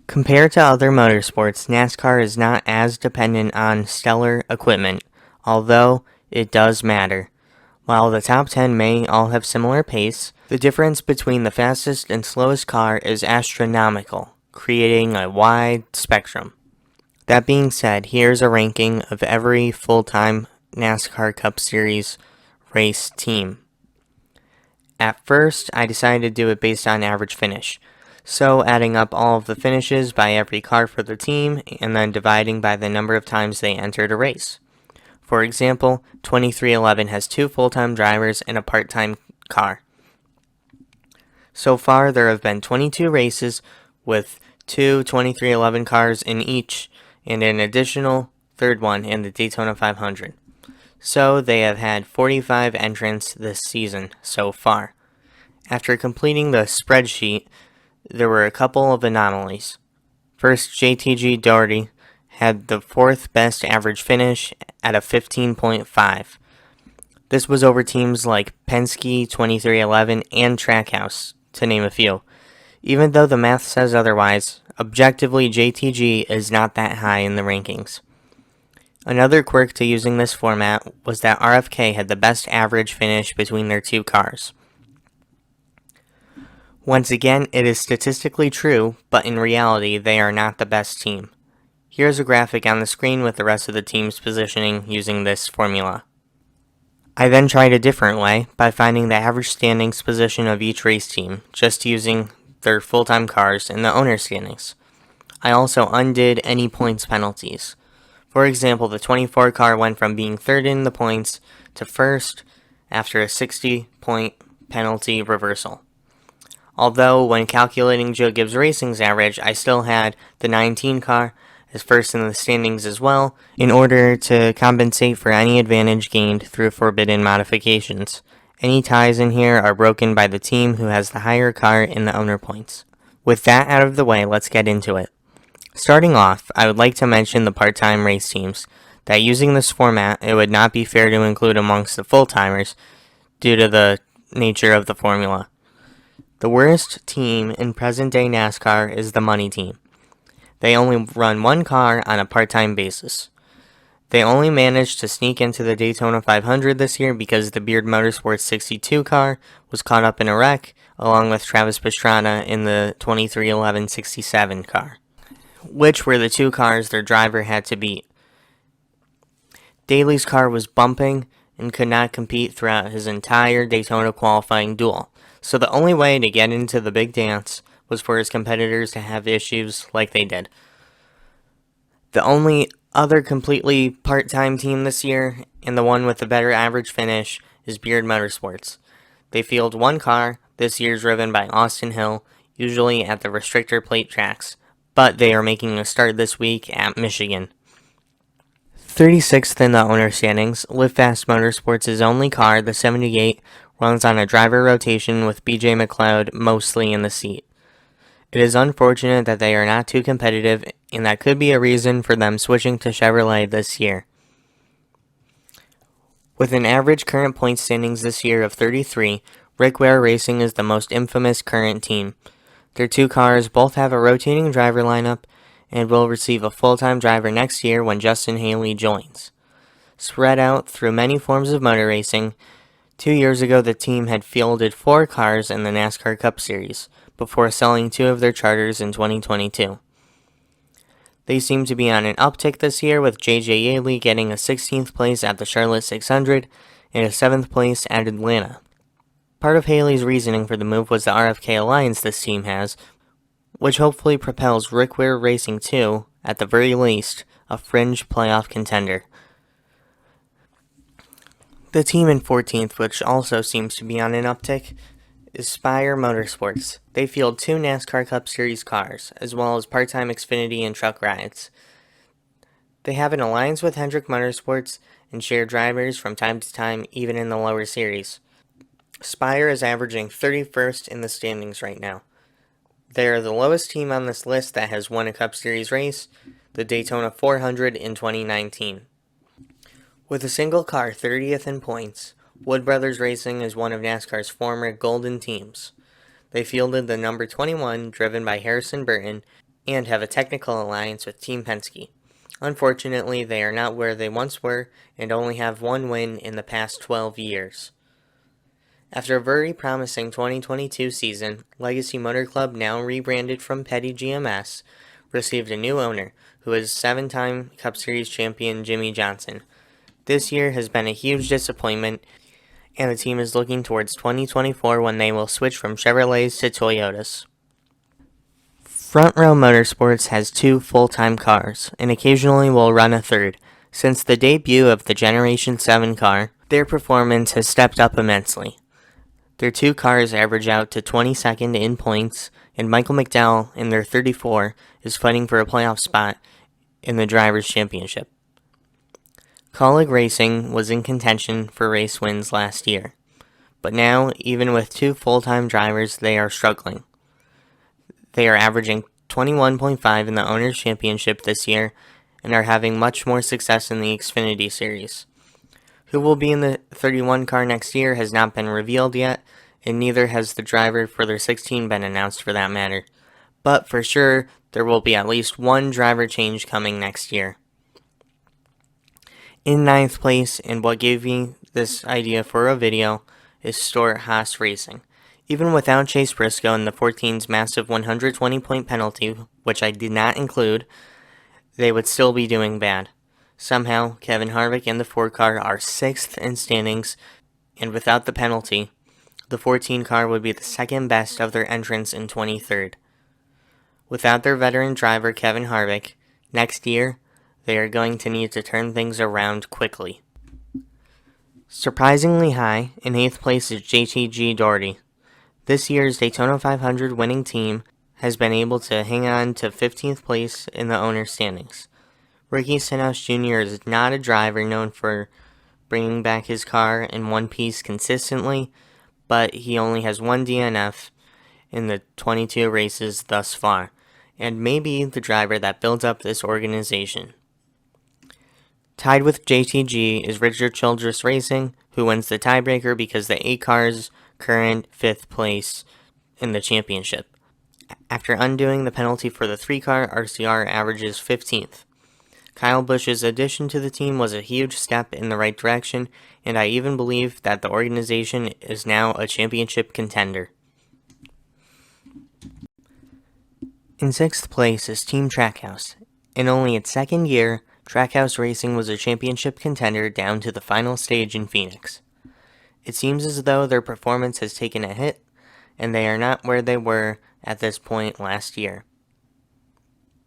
Compared to other motorsports, NASCAR is not as dependent on stellar equipment, although it does matter. While the top 10 may all have similar pace, the difference between the fastest and slowest car is astronomical, creating a wide spectrum. That being said, here's a ranking of every full-time NASCAR Cup Series race team. At first, I decided to do it based on average finish. So adding up all of the finishes by every car for the team and then dividing by the number of times they entered a race. For example, 2311 has 2 full-time drivers and a part-time car. So far, there have been 22 races with 2 2311 cars in each and an additional third one in the Daytona 500. So they have had 45 entrants this season so far. After completing the spreadsheet, there were a couple of anomalies. First, JTG Doherty had the 4th best average finish at a 15.5. This was over teams like Penske, 2311, and Trackhouse, to name a few. Even though the math says otherwise, objectively JTG is not that high in the rankings. Another quirk to using this format was that RFK had the best average finish between their 2 cars. Once again, it is statistically true, but in reality, they are not the best team. Here's a graphic on the screen with the rest of the team's positioning using this formula. I then tried a different way by finding the average standings position of each race team, just using their full-time cars in the owner standings. I also undid any points penalties. For example, the 24 car went from being 3rd in the points to 1st after a 60-point penalty reversal. Although, when calculating Joe Gibbs Racing's average, I still had the 19 car as 1st in the standings as well, in order to compensate for any advantage gained through forbidden modifications. Any ties in here are broken by the team who has the higher car in the owner points. With that out of the way, let's get into it. Starting off, I would like to mention the part-time race teams, that using this format, it would not be fair to include amongst the full-timers due to the nature of the formula. The worst team in present-day NASCAR is the money team. They only run 1 car on a part-time basis. They only managed to sneak into the Daytona 500 this year because the Beard Motorsports 62 car was caught up in a wreck, along with Travis Pastrana in the 2311 67 car, which were the 2 cars their driver had to beat. Daly's car was bumping and could not compete throughout his entire Daytona qualifying duel. So the only way to get into the big dance was for his competitors to have issues like they did. The only other completely part-time team this year, and the one with the better average finish, is Beard Motorsports. They field 1 car, this year driven by Austin Hill, usually at the restrictor plate tracks, but they are making a start this week at Michigan. 36th in the owner standings, Live Fast Motorsports' only car, the 78, runs on a driver rotation with BJ McLeod mostly in the seat. It is unfortunate that they are not too competitive, and that could be a reason for them switching to Chevrolet this year. With an average current point standings this year of 33, Rick Ware Racing is the most infamous current team. Their 2 cars both have a rotating driver lineup and will receive a full-time driver next year when Justin Haley joins. Spread out through many forms of motor racing, 2 years ago the team had fielded 4 cars in the NASCAR Cup Series, before selling 2 of their charters in 2022. They seem to be on an uptick this year, with J.J. Yaley getting a 16th place at the Charlotte 600 and a 7th place at Atlanta. Part of Haley's reasoning for the move was the RFK alliance this team has, which hopefully propels Rick Ware Racing to, at the very least, a fringe playoff contender. The team in 14th, which also seems to be on an uptick, is Spire Motorsports. They field 2 NASCAR Cup Series cars, as well as part-time Xfinity and truck rides. They have an alliance with Hendrick Motorsports and share drivers from time to time, even in the lower series. Spire is averaging 31st in the standings right now. They are the lowest team on this list that has won a Cup Series race, the Daytona 400 in 2019. With a single car 30th in points, Wood Brothers Racing is one of NASCAR's former golden teams. They fielded the number 21, driven by Harrison Burton, and have a technical alliance with Team Penske. Unfortunately, they are not where they once were and only have one win in the past 12 years. After a very promising 2022 season, Legacy Motor Club, now rebranded from Petty GMS, received a new owner, who is 7-time Cup Series champion Jimmy Johnson. This year has been a huge disappointment, and the team is looking towards 2024 when they will switch from Chevrolets to Toyotas. Front Row Motorsports has 2 full-time cars, and occasionally will run a third. Since the debut of the Generation 7 car, their performance has stepped up immensely. Their 2 cars average out to 22nd in points, and Michael McDowell, in their 34, is fighting for a playoff spot in the Drivers' Championship. Colleague Racing was in contention for race wins last year, but now, even with 2 full-time drivers, they are struggling. They are averaging 21.5 in the Owners' Championship this year, and are having much more success in the Xfinity Series. Who will be in the 31 car next year has not been revealed yet, and neither has the driver for their 16 been announced for that matter. But for sure, there will be at least one driver change coming next year. In 9th place, and what gave me this idea for a video, is Stuart Haas Racing. Even without Chase Briscoe and the 14's massive 120-point penalty, which I did not include, they would still be doing bad. Somehow, Kevin Harvick and the 4 car are 6th in standings, and without the penalty, the 14 car would be the second best of their entrants in 23rd. Without their veteran driver Kevin Harvick, next year, they are going to need to turn things around quickly. Surprisingly high, in 8th place is JTG Doherty. This year's Daytona 500 winning team has been able to hang on to 15th place in the owner's standings. Ricky Stenhouse Jr. is not a driver known for bringing back his car in one piece consistently, but he only has 1 DNF in the 22 races thus far, and may be the driver that builds up this organization. Tied with JTG is Richard Childress Racing, who wins the tiebreaker because the 8 car's current 5th place in the championship. After undoing the penalty for the 3 car, RCR averages 15th. Kyle Busch's addition to the team was a huge step in the right direction, and I even believe that the organization is now a championship contender. In 6th place is Team Trackhouse. In only its 2nd year, Trackhouse Racing was a championship contender down to the final stage in Phoenix. It seems as though their performance has taken a hit, and they are not where they were at this point last year.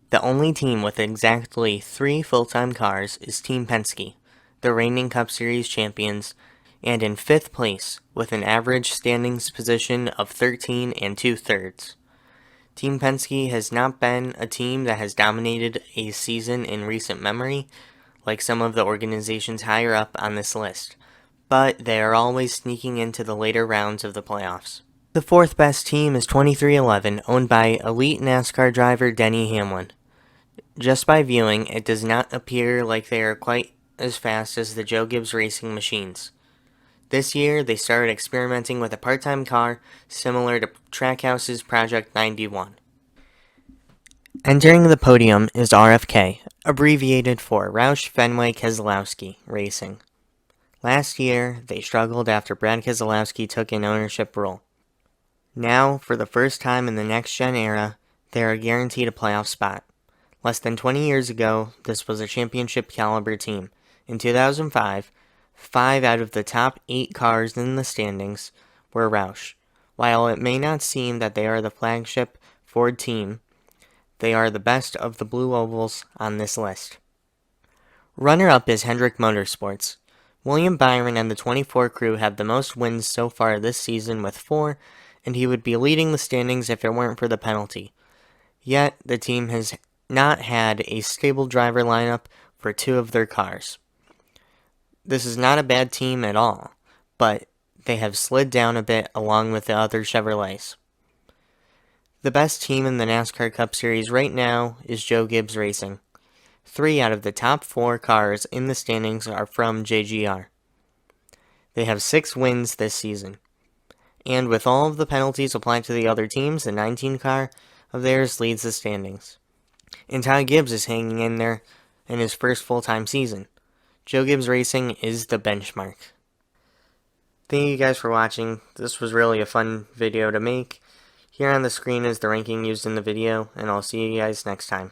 The only team with exactly 3 full-time cars is Team Penske, the reigning Cup Series champions, and in 5th place with an average standings position of 13 2/3. Team Penske has not been a team that has dominated a season in recent memory, like some of the organizations higher up on this list, but they are always sneaking into the later rounds of the playoffs. The 4th best team is 2311, owned by elite NASCAR driver Denny Hamlin. Just by viewing, it does not appear like they are quite as fast as the Joe Gibbs Racing machines. This year, they started experimenting with a part-time car similar to Trackhouse's Project 91. Entering the podium is RFK, abbreviated for Roush Fenway Keselowski Racing. Last year, they struggled after Brad Keselowski took an ownership role. Now, for the first time in the next-gen era, they are guaranteed a playoff spot. Less than 20 years ago, this was a championship-caliber team. In 2005, 5 out of the top 8 cars in the standings were Roush. While it may not seem that they are the flagship Ford team, they are the best of the blue ovals on this list. Runner-up is Hendrick Motorsports. William Byron and the 24 crew have the most wins so far this season with 4, and he would be leading the standings if it weren't for the penalty. Yet, the team has not had a stable driver lineup for 2 of their cars. This is not a bad team at all, but they have slid down a bit along with the other Chevrolets. The best team in the NASCAR Cup Series right now is Joe Gibbs Racing. 3 out of the top 4 cars in the standings are from JGR. They have 6 wins this season. And with all of the penalties applied to the other teams, the 19 car of theirs leads the standings. And Ty Gibbs is hanging in there in his first full-time season. Joe Gibbs Racing is the benchmark. Thank you guys for watching. This was really a fun video to make. Here on the screen is the ranking used in the video, and I'll see you guys next time.